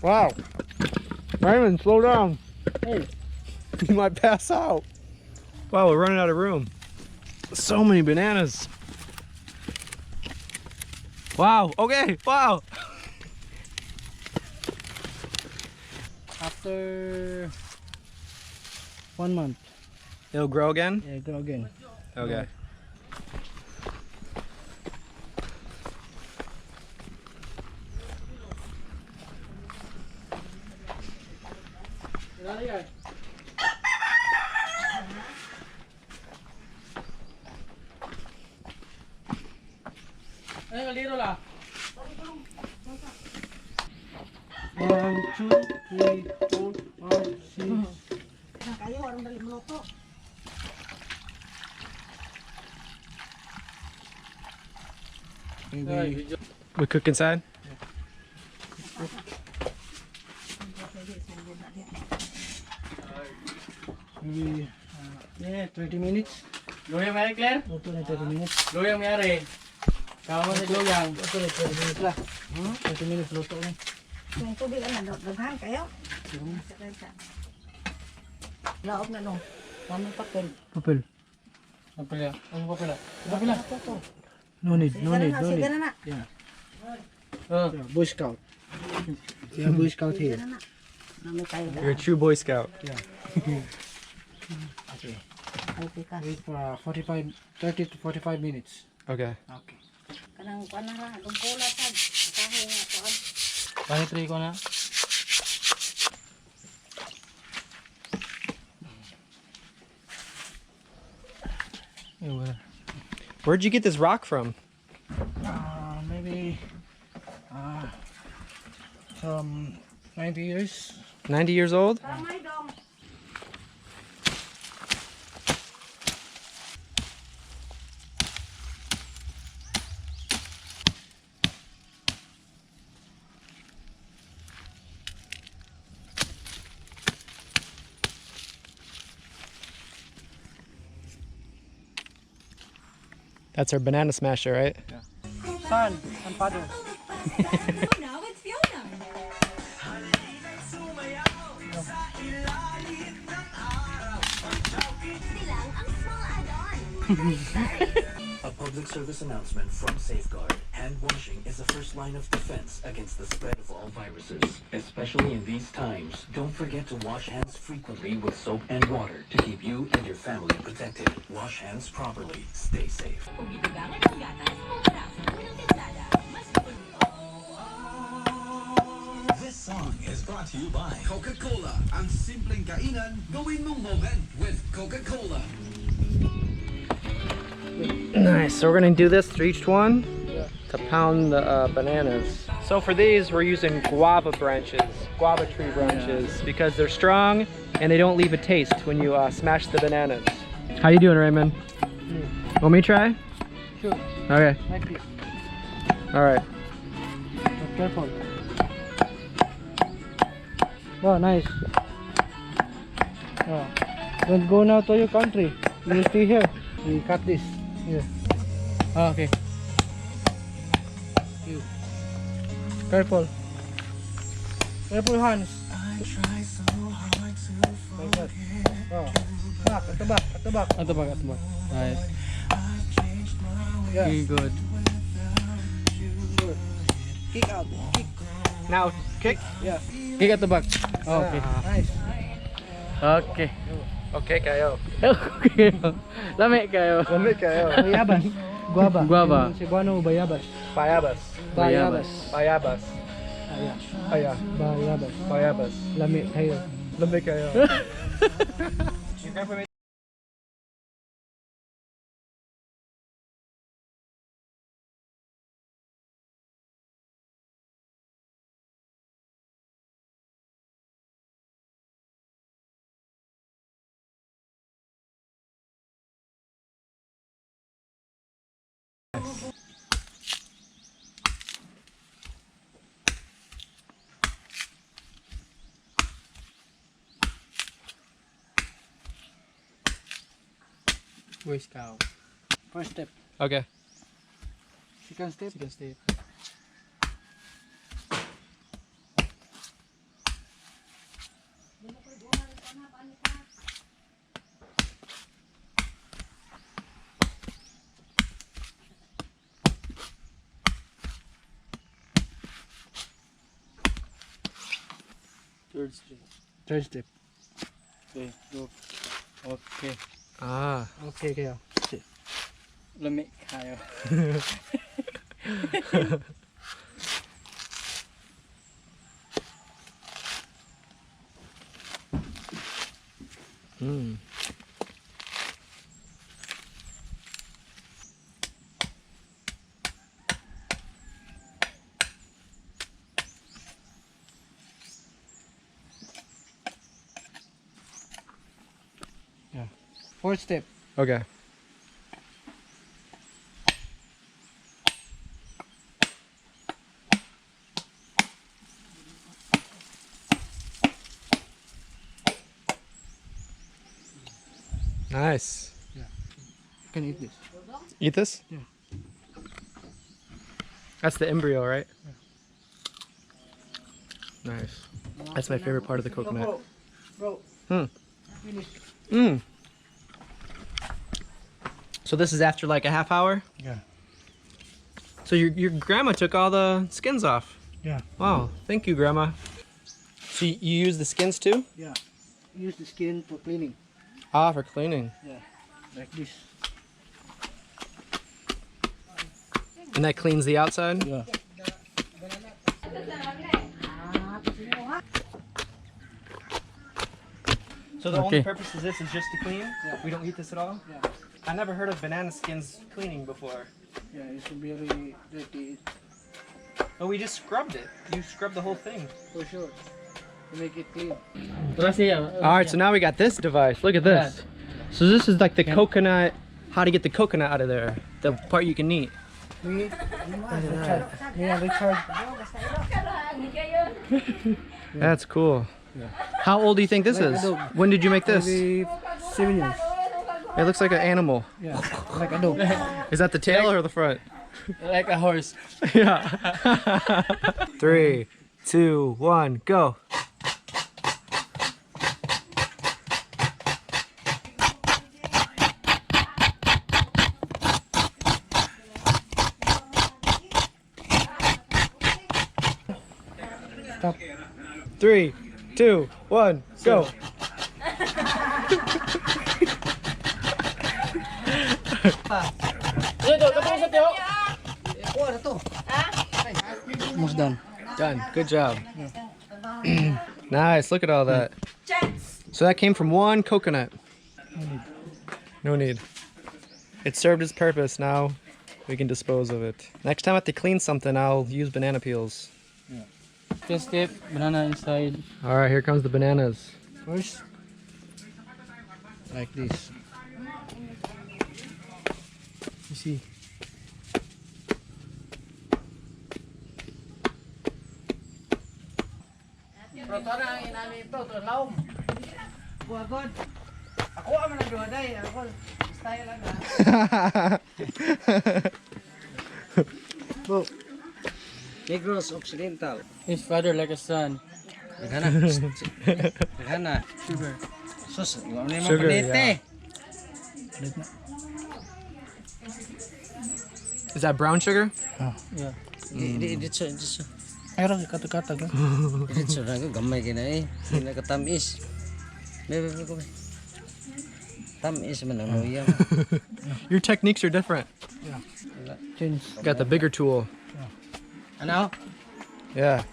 Wow. Raymond, slow down. Hey. You might pass out. Wow, we're running out of room. So many bananas. Wow, okay, wow. After 1 month. It'll grow again? Yeah, grow again. Okay. Ay, kaliro la. 1, 2, 3, 4, 5, 6. Kayo, orang dali meluto. Maybe. We cook inside? Maybe. Yeah, 20 minutes. Luyang mayari, Claire? Luto na 30 minutes. Luyang mayari. Kamu sa luyang. Luto na 30 minutes lah. 30 minutes luto na. Yung tubig ano, daghan kayo. Laot na no. Tamang papel. Papel. Papel ya? Ano papel ya? Papel ya? No need, no need, no Sige need. na na. Yeah. Oh. Yeah, Boy Scout. Yeah, Boy Scout here. Sige na na. Nami tayo. You're a true Boy Scout. Yeah. Okay. Okay ka. Wait for 30 to 45 minutes. Okay. Okay. Kanang panara, dungkula tag. Kahoy nga kuan. Panitry ko na. Where'd you get this rock from? Maybe some 90 years. 90 years old? Kamay dong. That's our banana smasher, right? Son, father. Now it's Fiona. Silang ang small add-on. A public service announcement from Safeguard. Hand washing is the first line of defense against the spread of all viruses. Especially in these times, don't forget to wash hands frequently with soap and water to keep you and your family protected. Wash hands properly. Stay safe. This song is brought to you by Coca-Cola. Ang simpleng kainan, gawin mong moment with Coca-Cola. Nice, so we're gonna do this for each one to pound the bananas. So for these, we're using guava tree branches, because they're strong and they don't leave a taste when you smash the bananas. How you doing, Raymond? Want me to try? Sure. Okay. Like this. All right. Careful. Oh, nice. Oh. Don't go now to your country. You stay here. You cut this. Here. Oh, okay. You. Careful. Careful, hands. Like that. Oh. Back, at the back, at the back. At the back. Right. Yeah. Okay, good. Sure. Kick out. Kick. Now, kick. Yeah. Kick at the back. Oh, okay. Nice. Okay. Okay, kayo. Okay. Lami kayo. Lami kayo. Bayabas. Guava. Guava. Yung Cebuano, bayabas. Bayabas. Bayabas. Bayabas. Aya. Aya. Bayabas. Bayabas. Lami kayo. Lami kayo. Boy Scout. First step. Okay. Second step. Second step. Third step. Third step. Okay, go. Okay. Ah. Okay, kayo. Lamig kayo. Mm. Fourth step. Okay. Nice. You can eat this. Eat this? Yeah. That's the embryo, right? Nice. That's my favorite part of the coconut. Bro. Finish. Mm. So this is after like a half hour? Yeah. So your grandma took all the skins off. Yeah. Wow, thank you, grandma. So you use the skins too? Yeah. Use the skin for cleaning. Ah, for cleaning. Yeah. Like this. And that cleans the outside? Yeah. So the only Okay. purpose of this is just to clean? Yeah. We don't eat this at all? Yeah. I never heard of banana skins cleaning before. Yeah, it's very dirty But we just scrubbed it. You scrubbed the whole thing. for sure. To make it clean. Alright, so now we got this device. Look at this. So this is like the coconut, how to get the coconut out of there. The part you can eat. Me, Richard. That's cool. How old do you think this Like a is? dog. When did you make this? Maybe 7 years. It looks like an animal. Yeah. Like a dog. Is that the tail or the front? Like a horse. Yeah. 3, 2, 1, go. Stop. 3, 2, 1, go. Almost done. Done. Good job. Nice. Look at all that. So that came from one coconut. No need. It served its purpose. Now we can dispose of it. Next time I have to clean something, I'll use banana peels. Second step, banana inside. All right, here comes the bananas. First, like this. You see? Bro, Negros Occidental. His father like a son. Sugar. Sus, Sugar, yeah. Is that brown sugar? Yeah. Pero kata-kata ka. Diretso na ko gamay kina eh. Sina ka tamis. Bebe ko. Tamis man ang luyang. Your techniques are different. Change. Got the bigger tool. Ano? Yeah.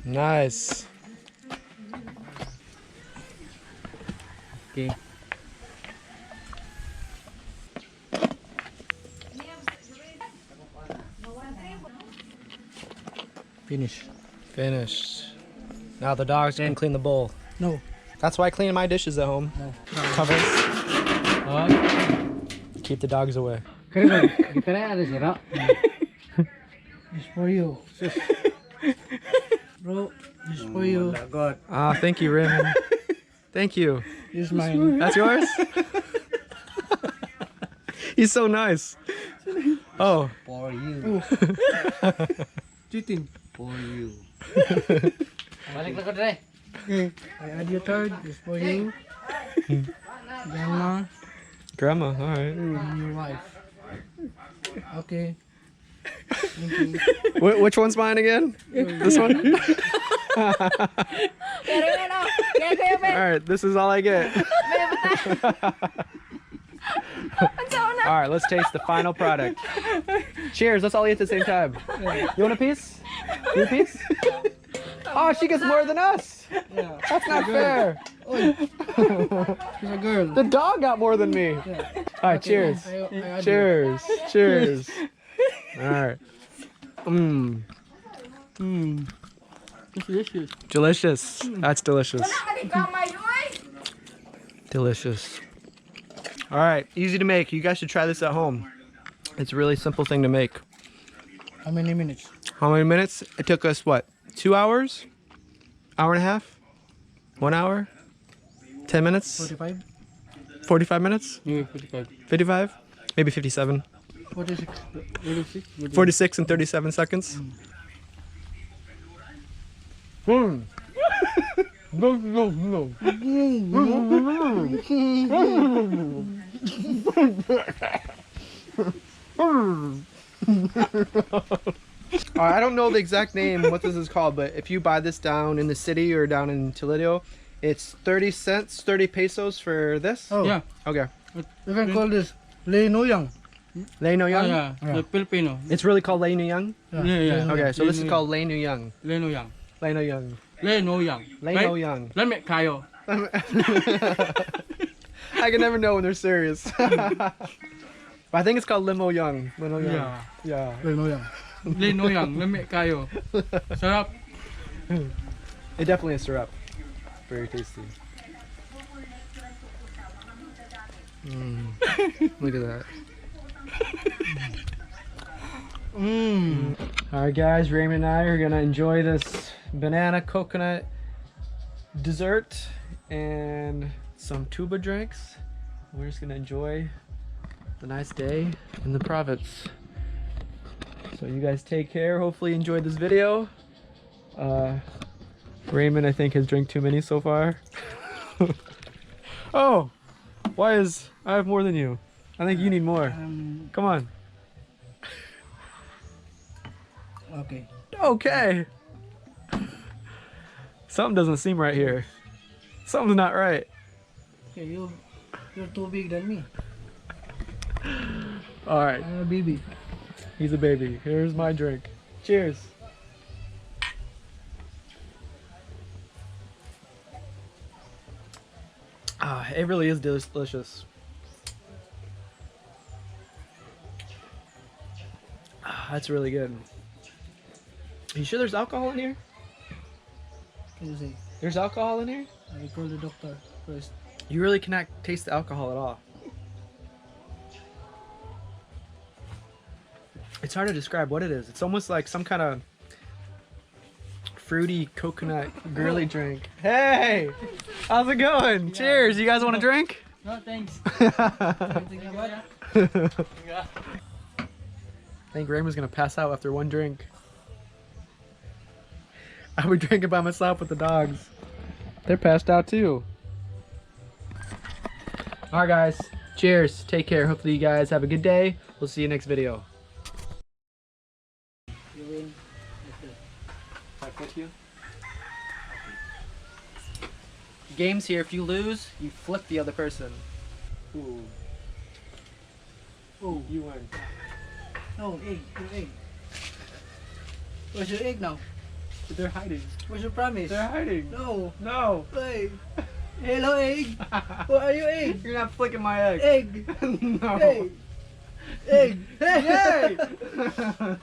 Nice. Okay. Finish. Finished. Now the dogs can clean the bowl. No. That's why I clean my dishes at home. No. Covers. Keep the dogs away. Kita na ada sira. This for you. Bro, this for you. God. Ah, thank you, Raymond. Thank you. This is mine. That's yours? He's so nice. Oh. For you. Cheating. For you. Balik na ko dre. Okay. I add your third. This for you. Grandma. Grandma, alright. And your wife. Okay. Thank you. Which one's mine again? This one? Pero yun o. Kaya kayo ba? All right, this is all I get. All right, let's taste the final product. Cheers. Let's all eat at the same time. You want a piece? You a piece? Oh, she gets more than us. Yeah. That's not fair. She's a girl. The dog got more than me. All right, cheers. I Cheers. Cheers. All right. Mmm. It's delicious. Delicious. That's delicious. Kamay doy. Delicious. All right, easy to make. You guys should try this at home. It's a really simple thing to make. How many minutes? How many minutes? It took us what? 2 hours? Hour and a half? 1 hour? 10 minutes? 45? 45 minutes? Yeah, 45. 55? Maybe 57. 46? 46? 46 and 37 seconds. Mm. No, no, no. I don't know the exact name what this is called, but if you buy this down in the city or down in Toledo, it's 30 cents, 30 pesos for this. Oh, Yeah. Okay. you can call this Linuyang. Linuyang? Yeah, the Filipino. It's really called Linuyang? Yeah. Okay, so this is Linuyang. called Linuyang. Linuyang. Linuyang. Linuyang. Linuyang. Lami kayo. I can never know when they're serious. But I think it's called Limo Young. Limo Young. Yeah. Yeah. Linuyang. Linuyang. Lami kayo. Sarap. It definitely is syrup. Very tasty. Look at that. Alright guys, Raymond and I are gonna enjoy this banana coconut dessert and some tuba drinks. We're just gonna enjoy the nice day in the province. So you guys take care. Hopefully you enjoyed this video. Raymond I think has drank too many so far. Oh, why is I have more than you? I think you need more. Come on. Okay. Okay. Something doesn't seem right here. Something's not right. Okay, you're too big than me. All right, I'm a baby. he's a baby. Here's my drink. Cheers. Ah, it really is delicious. Ah, that's really good. Are you sure there's alcohol in here? Can you say? There's alcohol in here? I call the doctor first. You really cannot taste the alcohol at all. It's hard to describe what it is. It's almost like some kind of fruity coconut girly drink. Hey! How's it going? Cheers. You guys want a drink? No, thanks. Something about I think Raymond's gonna pass out after one drink. I'll be drinking by myself with the dogs. They're passed out too. Alright guys, cheers. Take care. Hopefully you guys have a good day. We'll see you next video. Games here, if you lose, you flip the other person. Ooh. Oh, You win. no, egg, your egg. Where's your egg now? They're hiding. Where's your promise? They're hiding. No. No. Hey. Hello, egg. Where are you, egg? You're not flicking my egg. Egg. No. Egg. Egg. Yay!